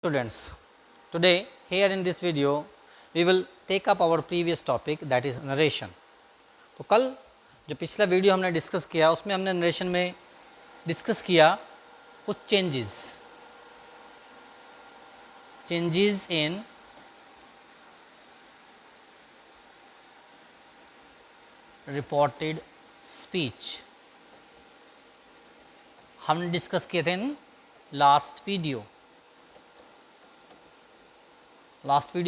Students, today here in this video we will take up our previous topic, that is narration. तो कल जो पिछला video हमने discuss किया उसमें हमने नरेशन में डिस्कस किया कुछ चेंजेस इन रिपोर्टेड स्पीच हमने डिस्कस किए थे इन लास्ट वीडियो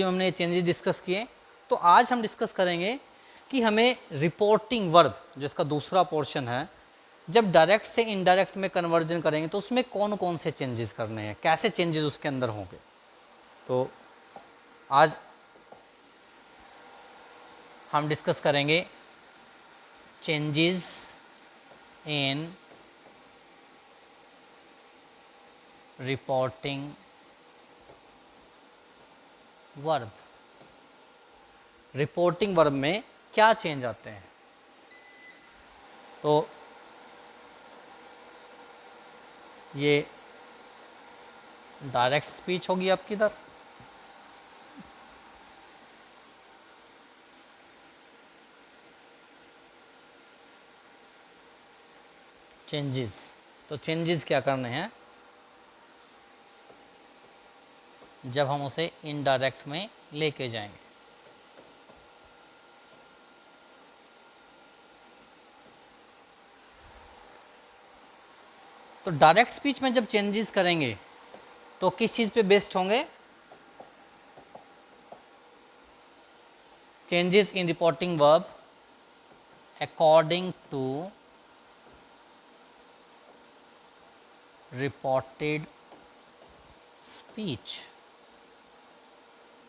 में हमने ये चेंजेस डिस्कस किए। तो आज हम डिस्कस करेंगे कि हमें रिपोर्टिंग वर्ब जो इसका दूसरा पोर्शन है, जब डायरेक्ट से इनडायरेक्ट में कन्वर्जन करेंगे तो उसमें कौन कौन से चेंजेस करने हैं, कैसे चेंजेस उसके अंदर होंगे। तो आज हम डिस्कस करेंगे changes in reporting verb. Reporting verb में क्या चेंज आते हैं। तो ये डायरेक्ट स्पीच होगी आपकी इधर, चेंजेस। तो चेंजेस क्या करने हैं जब हम उसे इनडायरेक्ट में लेके जाएंगे। तो डायरेक्ट स्पीच में जब चेंजेस करेंगे तो किस चीज़ पे बेस्ड होंगे? Changes in reporting verb according to reported speech.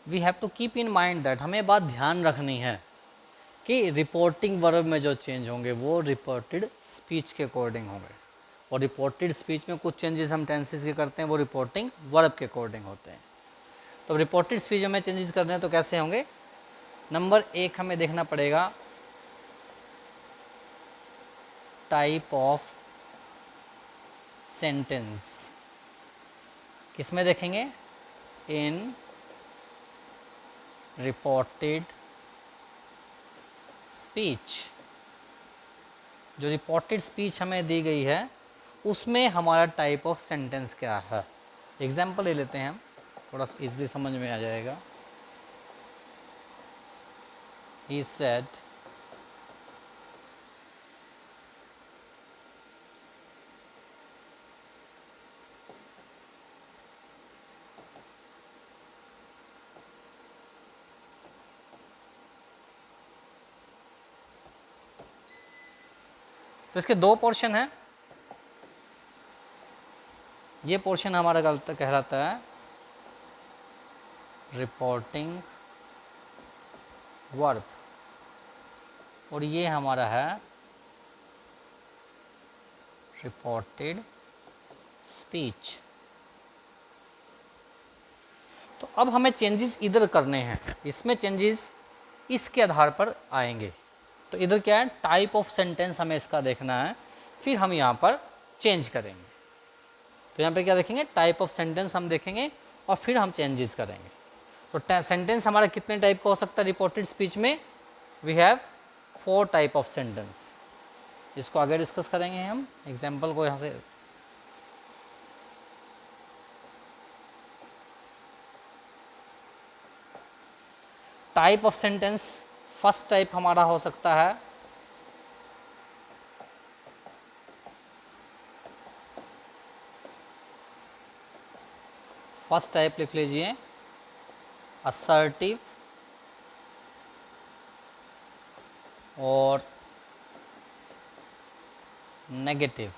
We have to keep in mind that, हमें बात ध्यान रखनी है कि रिपोर्टिंग वर्ब में जो चेंज होंगे वो रिपोर्टेड स्पीच के अकॉर्डिंग होंगे। और रिपोर्टेड स्पीच में कुछ चेंजेस हम टेंसेस के करते हैं, वो रिपोर्टिंग वर्ब के अकॉर्डिंग होते हैं। तो रिपोर्टेड स्पीच में चेंजेस कर रहे हैं तो कैसे होंगे? नंबर 1 हमें देखना पड़ेगा टाइप ऑफ सेंटेंस। किसमें देखेंगे? इन रिपोर्टेड स्पीच। जो रिपोर्टेड स्पीच हमें दी गई है उसमें हमारा टाइप ऑफ सेंटेंस क्या है। एग्जाम्पल ले लेते हैं हम, थोड़ा सा इजीली समझ में आ जाएगा। ही सेड तो इसके दो पोर्शन हैं। ये पोर्शन हमारा गलत कहलाता है रिपोर्टिंग वर्ब और ये हमारा है रिपोर्टेड स्पीच। तो अब हमें चेंजेस इधर करने हैं, इसमें चेंजेस इसके आधार पर आएंगे। तो इधर क्या है? टाइप ऑफ सेंटेंस हमें इसका देखना है, फिर हम यहाँ पर चेंज करेंगे। तो यहाँ पे क्या देखेंगे? टाइप ऑफ सेंटेंस हम देखेंगे और फिर हम चेंजेस करेंगे। तो सेंटेंस हमारा कितने टाइप का हो सकता है रिपोर्टेड स्पीच में? We have 4 type of sentence. इसको आगे डिस्कस करेंगे हम। एग्जाम्पल को यहाँ से type of sentence, first type हमारा हो सकता है फर्स्ट टाइप लिख लीजिए असर्टिव और नेगेटिव।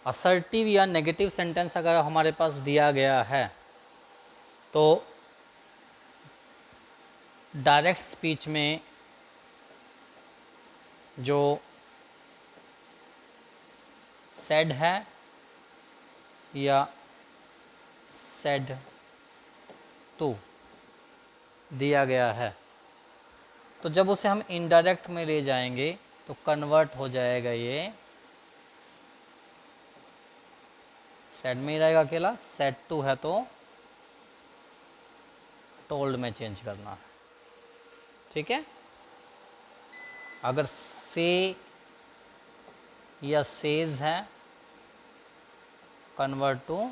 असर्टिव या नेगेटिव सेंटेंस अगर हमारे पास दिया गया है तो डायरेक्ट स्पीच में जो सेड है या सेड टू दिया गया है, तो जब उसे हम इनडायरेक्ट में ले जाएंगे तो कन्वर्ट हो जाएगा ये सेड में ही रहेगा अकेला, सेड टू है तो टोल्ड में चेंज करना है, ठीक है। अगर से या सेज है, कन्वर्ट टू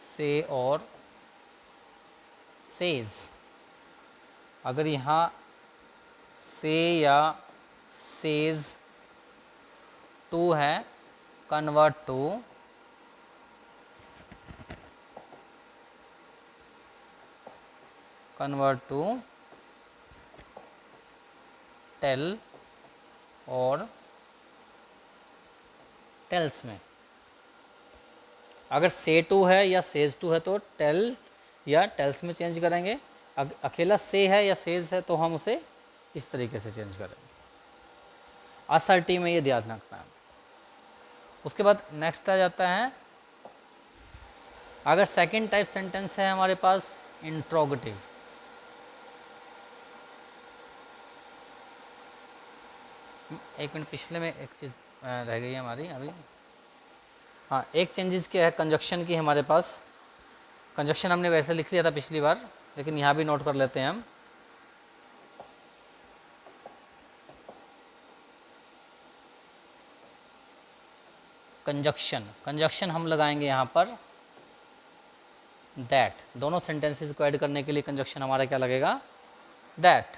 से और सेज। अगर यहाँ से या सेज टू है, कन्वर्ट टू टेल और टेल्स में। अगर से टू है या सेज टू है तो टेल या टेल्स में चेंज करेंगे। अकेला से है या सेज है तो हम उसे इस तरीके से चेंज करेंगे। असर्टी में ये ध्यान रखना है। उसके बाद नेक्स्ट आ जाता है, अगर सेकंड टाइप सेंटेंस है हमारे पास इंट्रोगेटिव। एक मिनट, पिछले में एक चीज़ रह गई है हमारी अभी। हाँ, एक चेंजेस क्या है कंजक्शन की हमारे पास। कंजक्शन हमने वैसे लिख लिया था पिछली बार, लेकिन यहाँ भी नोट कर लेते हैं हम। कंजक्शन हम लगाएंगे यहाँ पर दैट। दोनों सेंटेंसेस को ऐड करने के लिए कंजक्शन हमारा क्या लगेगा, दैट।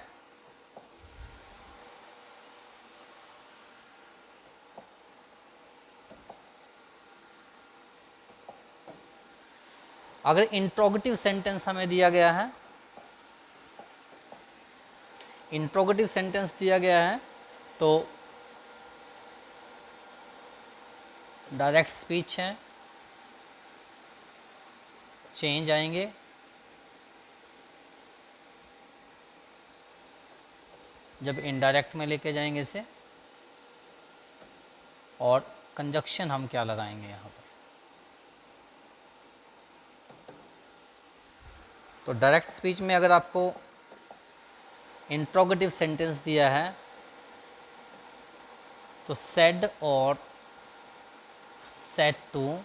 अगर इंट्रोगेटिव सेंटेंस हमें दिया गया है, इंट्रोगेटिव सेंटेंस दिया गया है तो डायरेक्ट स्पीच है, चेंज आएंगे। जब इनडायरेक्ट में लेके जाएंगे इसे, और कंजक्शन हम क्या लगाएंगे यहाँ पर, तो डायरेक्ट स्पीच में अगर आपको इंट्रोगेटिव सेंटेंस दिया है तो सेड और सेड टू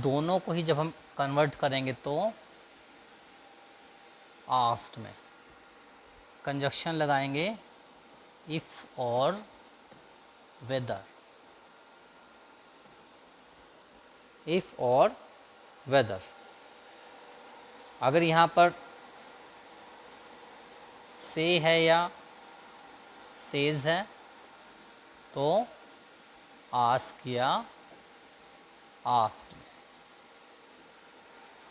दोनों को ही जब हम कन्वर्ट करेंगे तो आस्क्ड में कंजक्शन लगाएंगे इफ और वेदर। इफ और वेदर। अगर यहाँ पर से है या सेज है तो आस्क या आस्क्ड।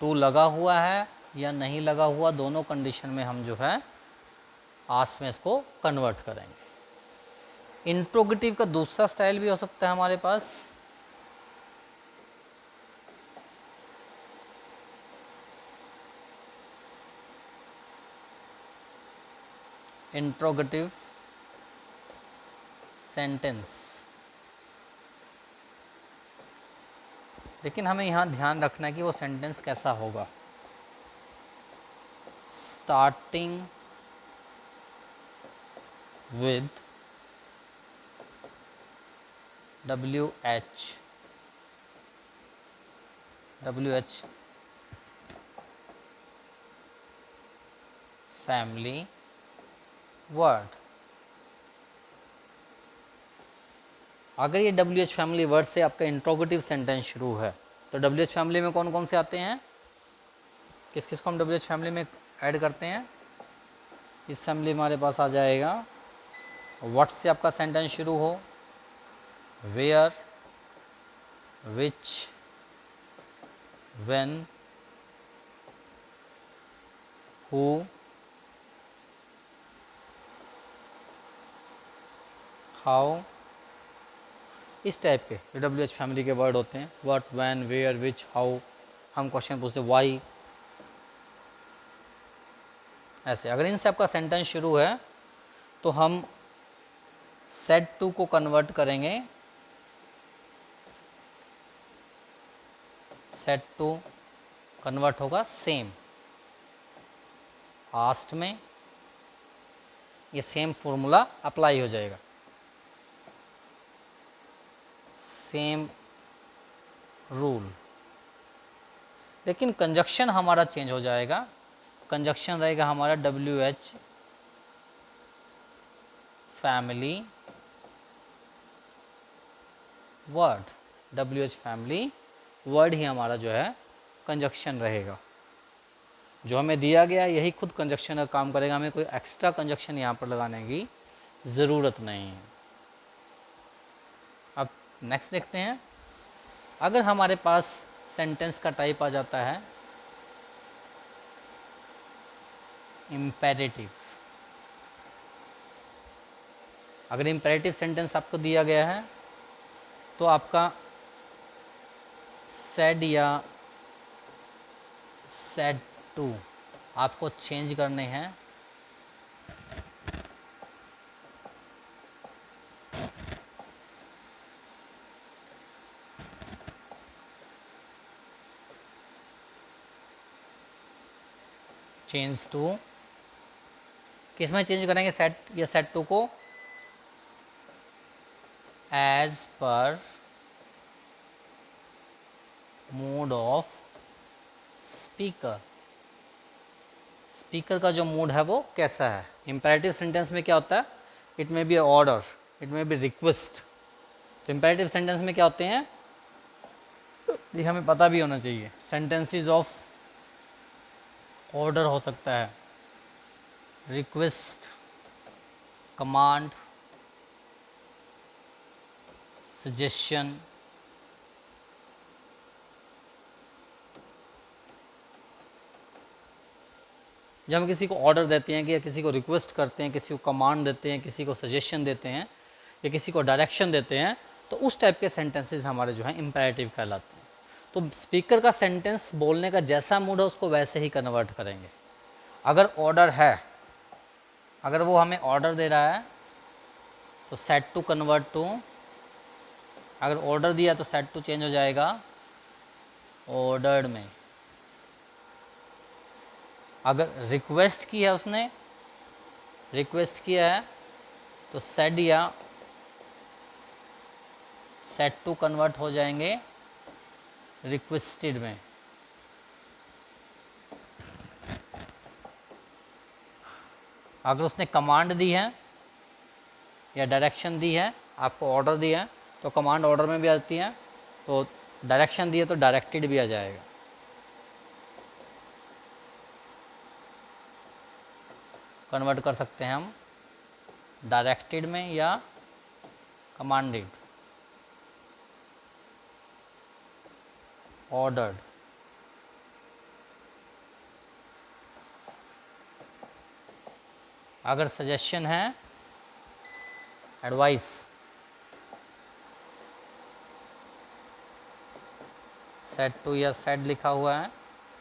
टू लगा हुआ है या नहीं लगा हुआ, दोनों कंडीशन में हम जो है आस्क में इसको कन्वर्ट करेंगे। इंट्रोगेटिव का दूसरा स्टाइल भी हो सकता है हमारे पास, इंट्रोगेटिव सेंटेंस। लेकिन हमें यहाँ ध्यान रखना है कि वो सेंटेंस कैसा होगा। Starting with WH family word. अगर ये WH फैमिली वर्ड से आपका इंट्रोगेटिव सेंटेंस शुरू है तो WH फैमिली में कौन कौन से आते हैं, किस किस को हम WH फैमिली में ऐड करते हैं। इस फैमिली में हमारे पास आ जाएगा व्हाट से आपका सेंटेंस शुरू हो, where, which, when, who, how. इस टाइप के जो WH फैमिली के वर्ड होते हैं, what, when, where, which, how. हम क्वेश्चन पूछते व्हाई, ऐसे। अगर इनसे आपका सेंटेंस शुरू है तो हम सेड टू को कन्वर्ट करेंगे, सेड टू कन्वर्ट होगा सेम। आस्ट में ये सेम फॉर्मूला अप्लाई हो जाएगा। Same rule. लेकिन कंजक्शन हमारा चेंज हो जाएगा, कंजक्शन रहेगा हमारा WH family word, WH family word ही हमारा जो है कंजक्शन रहेगा। जो हमें दिया गया है यही खुद कंजक्शन का काम करेगा, हमें कोई एक्स्ट्रा कंजक्शन यहाँ पर लगाने की ज़रूरत नहीं है। अब नेक्स्ट देखते हैं, अगर हमारे पास सेंटेंस का टाइप आ जाता है इम्पेरेटिव। अगर इम्पेरेटिव सेंटेंस आपको दिया गया है तो आपका सेड या सेड टू आपको चेंज करने हैं चेंज टू, किस में चेंज करेंगे सेट या सेट टू को, एज पर मूड ऑफ स्पीकर। स्पीकर का जो मूड है वो कैसा है। इंपेरेटिव सेंटेंस में क्या होता है, it may be order, it may be request. तो इंपेरेटिव सेंटेंस में क्या होते हैं, ये हमें पता भी होना चाहिए, सेंटेंसेस ऑफ ऑर्डर हो सकता है, रिक्वेस्ट, कमांड, सजेशन, जब हम किसी को ऑर्डर देते हैं कि या किसी को रिक्वेस्ट करते हैं, किसी को कमांड देते हैं, किसी को सजेशन देते हैं या किसी को डायरेक्शन देते हैं, तो उस टाइप के सेंटेंसेस हमारे जो हैं इम्पेरेटिव कहलाते हैं। तो स्पीकर का सेंटेंस बोलने का जैसा मूड है उसको वैसे ही कन्वर्ट करेंगे। अगर ऑर्डर है, अगर वो हमें ऑर्डर दे रहा है तो सेट टू कन्वर्ट टू, अगर ऑर्डर दिया तो सेट टू चेंज हो जाएगा ऑर्डर्ड में। अगर रिक्वेस्ट की है, उसने रिक्वेस्ट किया है तो सेड या सेट टू कन्वर्ट हो जाएंगे रिक्वेस्टेड में। अगर उसने कमांड दी है या डायरेक्शन दी है, आपको ऑर्डर दिया है तो कमांड ऑर्डर में भी आती है, तो डायरेक्शन दी है तो डायरेक्टेड भी आ जाएगा। कन्वर्ट कर सकते हैं हम डायरेक्टेड में या कमांडेड, ऑर्डर्ड। अगर सजेशन है, एडवाइस, सेट टू या सेट लिखा हुआ है,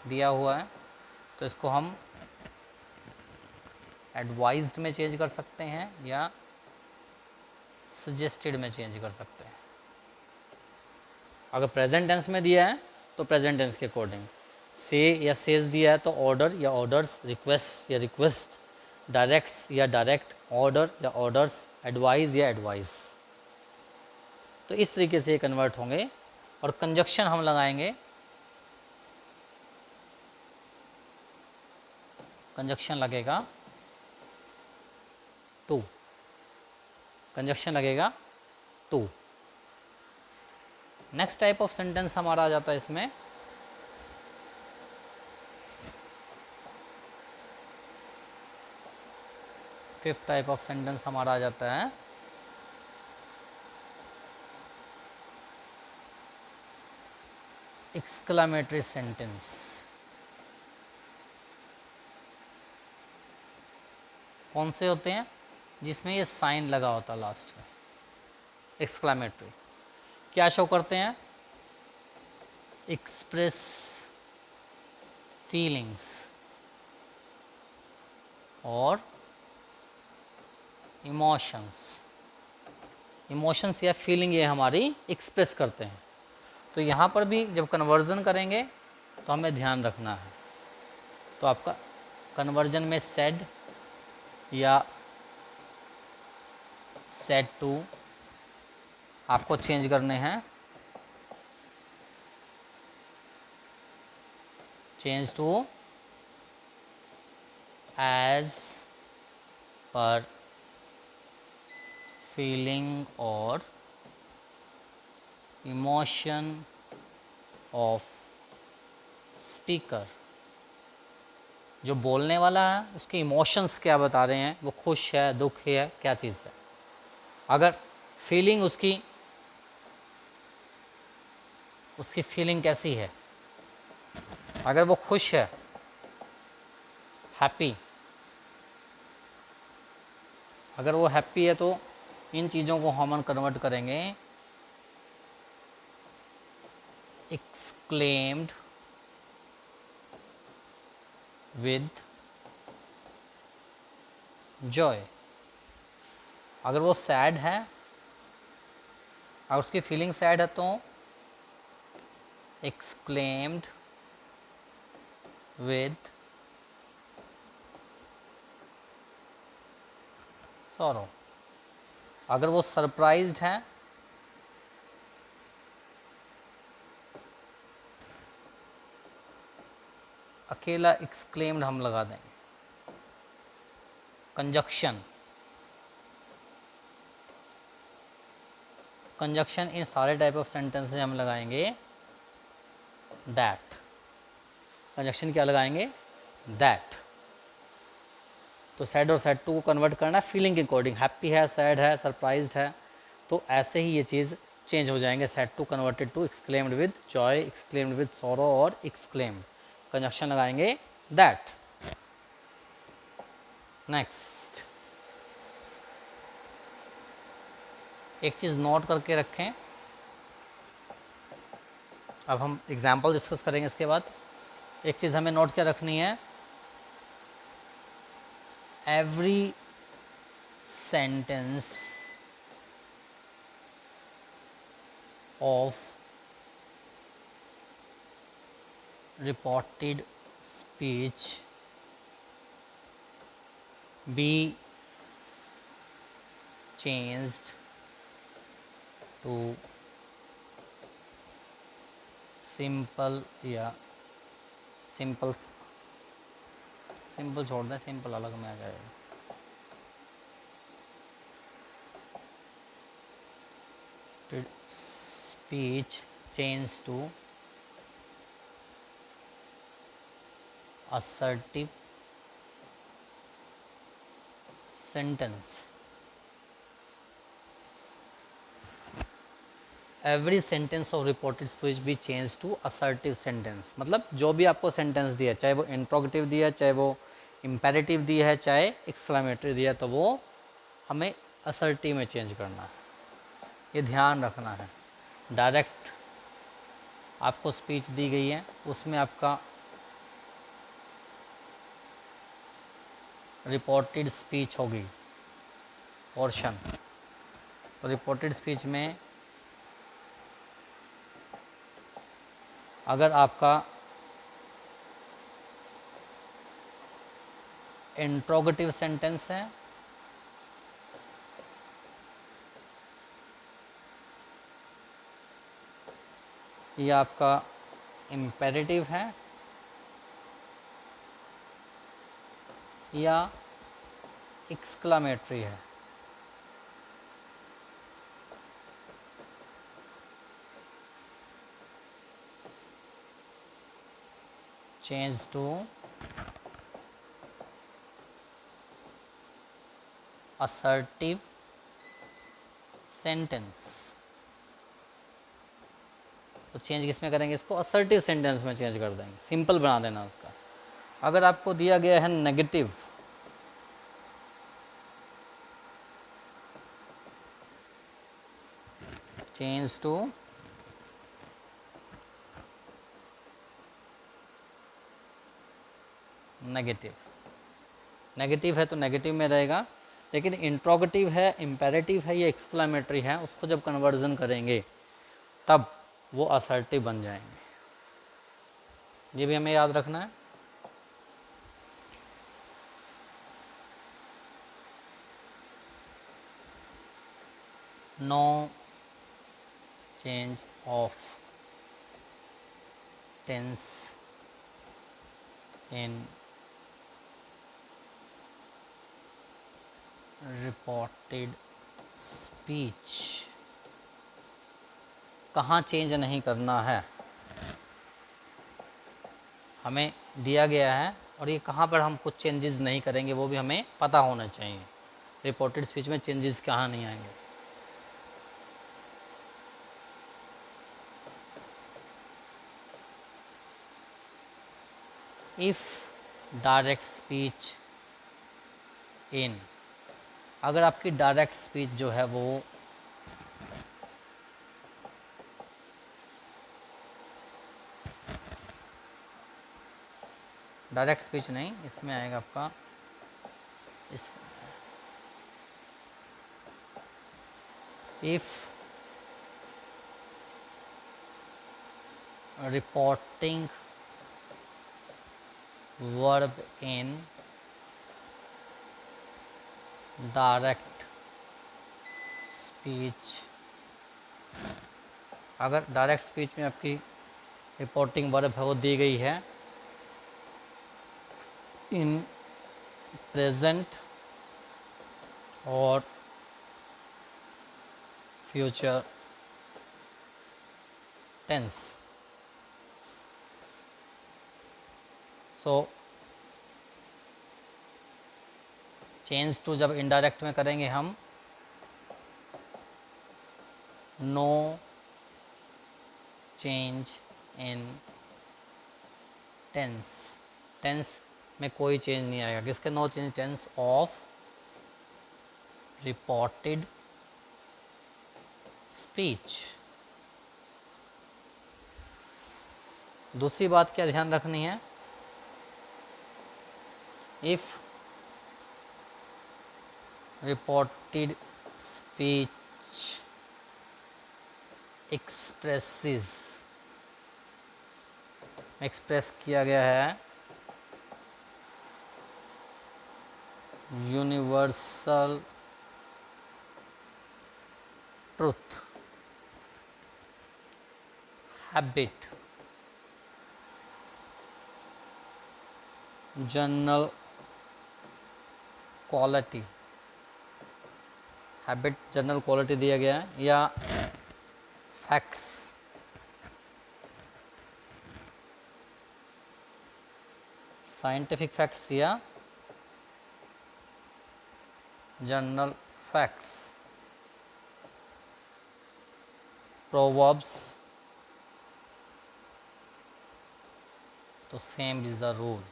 दिया हुआ है, तो इसको हम एडवाइज्ड में चेंज कर सकते हैं या सजेस्टेड में चेंज कर सकते हैं। अगर प्रेजेंट टेंस में दिया है तो प्रेजेंट टेंस के अकॉर्डिंग, से या सेज दिया है तो ऑर्डर या ऑर्डर्स, रिक्वेस्ट या रिक्वेस्ट, डायरेक्ट्स या डायरेक्ट, ऑर्डर या ऑर्डर्स, एडवाइस या एडवाइस। तो इस तरीके से ये कन्वर्ट होंगे। और कंजक्शन हम लगाएंगे, कंजक्शन लगेगा टू, कंजक्शन लगेगा to. Next type of sentence हमारा आ जाता है इसमें फिफ्थ टाइप ऑफ सेंटेंस हमारा आ जाता है एक्सक्लामेटरी सेंटेंस। कौन से होते हैं, जिसमें ये साइन लगा होता है लास्ट में, एक्सक्लामेटरी। क्या शो करते हैं, एक्सप्रेस फीलिंग्स और इमोशंस। इमोशंस या फीलिंग ये हमारी एक्सप्रेस करते हैं। तो यहाँ पर भी जब कन्वर्जन करेंगे तो हमें ध्यान रखना है। तो आपका कन्वर्जन में सेड या सेड टू आपको चेंज करने हैं चेंज टू एज पर फीलिंग और इमोशन ऑफ स्पीकर। जो बोलने वाला है उसके इमोशंस क्या बता रहे हैं, वो खुश है, दुख है, क्या चीज़ है। अगर फीलिंग उसकी फीलिंग कैसी है, अगर वो खुश है, हैप्पी, अगर वो हैप्पी है तो इन चीज़ों को हम कन्वर्ट करेंगे एक्सक्लेम्ड विद जॉय। अगर वो सैड है, अगर उसकी फीलिंग सैड है तो एक्सक्लेम्ड विद सॉरो। अगर वो सरप्राइज्ड है, अकेला एक्सक्लेम्ड हम लगा देंगे। कंजक्शन, कंजक्शन इन सारे टाइप ऑफ सेंटेंस हम लगाएंगे दैट। कंजक्शन क्या लगाएंगे, दैट। तो सैड और सैड टू को कन्वर्ट करना है फीलिंग के अकॉर्डिंग, हैप्पी है, सैड है, सरप्राइज्ड है, तो ऐसे ही ये चीज़ चेंज हो जाएंगे। Sad to converted to exclaimed with joy, exclaimed with sorrow और एक्सक्लेम्ड। कंजक्शन लगाएंगे दैट। नेक्स्ट, एक चीज़ नोट करके रखें, अब हम एग्जाम्पल डिस्कस करेंगे इसके बाद। एक चीज़ हमें नोट क्या रखनी है, every sentence of reported speech be changed to simple या सिंपल छोड़ दें, सिंपल अलग में आ जाएगा। Speech change to assertive sentence। Every sentence of reported speech be change to assertive sentence. मतलब जो भी आपको सेंटेंस दिया, चाहे वो इंट्रोगेटिव दिया है, चाहे वो इम्पेरेटिव दिया है, चाहे एक्सक्लेमेटरी दिया है, तो वो हमें असर्टिव में चेंज करना है। ये ध्यान रखना है। डायरेक्ट आपको स्पीच दी गई है, उसमें आपका रिपोर्टेड स्पीच होगी पोर्शन, तो रिपोर्टेड स्पीच में अगर आपका इंट्रोगेटिव सेंटेंस है या आपका इम्पेरेटिव है या एक्सक्लामेटरी है, चेंज टू असर्टिव सेंटेंस। तो चेंज किस में करेंगे इसको, असर्टिव सेंटेंस में चेंज कर देंगे, सिंपल बना देना उसका। अगर आपको दिया गया है negative, change to negative. Negative है तो नेगेटिव में रहेगा, लेकिन इंट्रोगेटिव है, इम्पेरेटिव है या एक्सक्लामेटरी है, उसको जब कन्वर्जन करेंगे तब वो असर्टिव बन जाएंगे। ये भी हमें याद रखना है। No change of tense in reported speech, कहाँ चेंज नहीं करना है, हमें दिया गया है और ये कहाँ पर हम कुछ चेंजेस नहीं करेंगे वो भी हमें पता होना चाहिए। रिपोर्टेड स्पीच में चेंजेस कहाँ नहीं आएंगे। इफ़ डायरेक्ट स्पीच इन, अगर आपकी डायरेक्ट स्पीच जो है वो डायरेक्ट स्पीच नहीं, इसमें आएगा आपका इस if reporting verb in direct speech, अगर डायरेक्ट स्पीच में आपकी रिपोर्टिंग वर्ब है वो दी गई है इन प्रेजेंट और future tense, so change to जब इनडायरेक्ट में करेंगे हम no change in tense, tense में कोई चेंज नहीं आएगा। किसके no change? Tense of reported speech. दूसरी बात क्या ध्यान रखनी है, if reported speech expresses, express किया गया है universal truth, habit, general quality, habit general quality दिया गया है, या फैक्ट्स, साइंटिफिक फैक्ट्स या जनरल फैक्ट्स, प्रोवर्ब्स, तो same is the rule,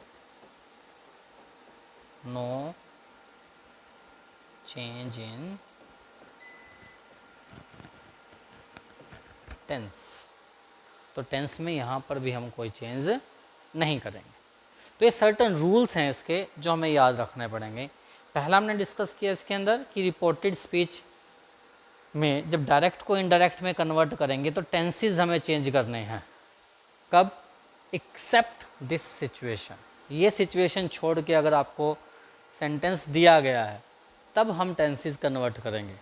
no change in tense, तो टेंस में यहाँ पर भी हम कोई चेंज नहीं करेंगे। तो ये सर्टन रूल्स हैं इसके जो हमें याद रखने पड़ेंगे। पहला हमने डिस्कस किया इसके अंदर कि रिपोर्टेड स्पीच में जब डायरेक्ट को इनडायरेक्ट में कन्वर्ट करेंगे तो टेंसेस हमें चेंज करने हैं। कब? एक्सेप्ट दिस सिचुएशन, ये सिचुएशन छोड़ के अगर आपको सेंटेंस दिया गया है तब हम टेंसेस कन्वर्ट करेंगे।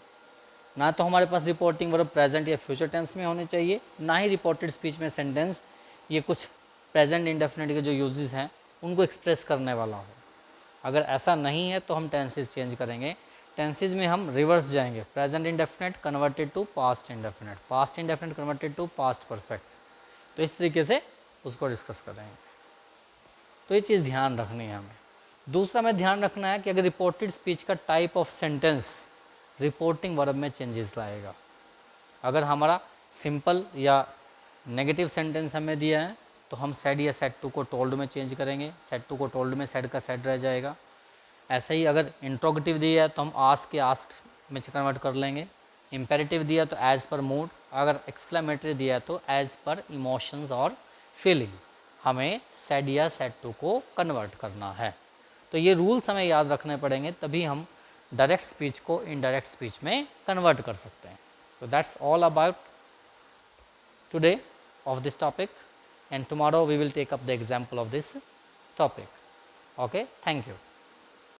ना तो हमारे पास रिपोर्टिंग वर्ब प्रेजेंट या फ्यूचर टेंस में होने चाहिए, ना ही रिपोर्टेड स्पीच में सेंटेंस ये कुछ प्रेजेंट इंडेफिनिट के जो यूजेस हैं उनको एक्सप्रेस करने वाला हो। अगर ऐसा नहीं है तो हम टेंसेस चेंज करेंगे। टेंसेस में हम रिवर्स जाएंगे, present indefinite converted to past indefinite, past indefinite converted to past perfect, तो इस तरीके से उसको डिस्कस करेंगे। तो ये चीज़ ध्यान रखनी है हमें। दूसरा हमें ध्यान रखना है कि अगर रिपोर्टेड स्पीच का type of sentence reporting verb में चेंजेस लाएगा। अगर हमारा सिंपल या नेगेटिव सेंटेंस हमें दिया है तो हम सेड या सेड टू को टोल्ड में चेंज करेंगे, सेड टू को टोल्ड में सेड का सेड रह जाएगा। ऐसे ही अगर इंट्रोगेटिव दिया है तो हम आस्क के आस्क्ड में कन्वर्ट कर लेंगे। इम्पेरेटिव दिया तो एज़ पर मूड, अगर एक्सक्लेमेटरी दिया है तो एज़ पर इमोशंस और फीलिंग, हमें सेड या सेड टू को कन्वर्ट करना है। तो ये रूल्स हमें याद रखने पड़ेंगे, तभी हम डायरेक्ट स्पीच को इनडायरेक्ट स्पीच में कन्वर्ट कर सकते हैं। तो that's all about today of this topic, and tomorrow we will take up the example of this topic. Okay, thank you.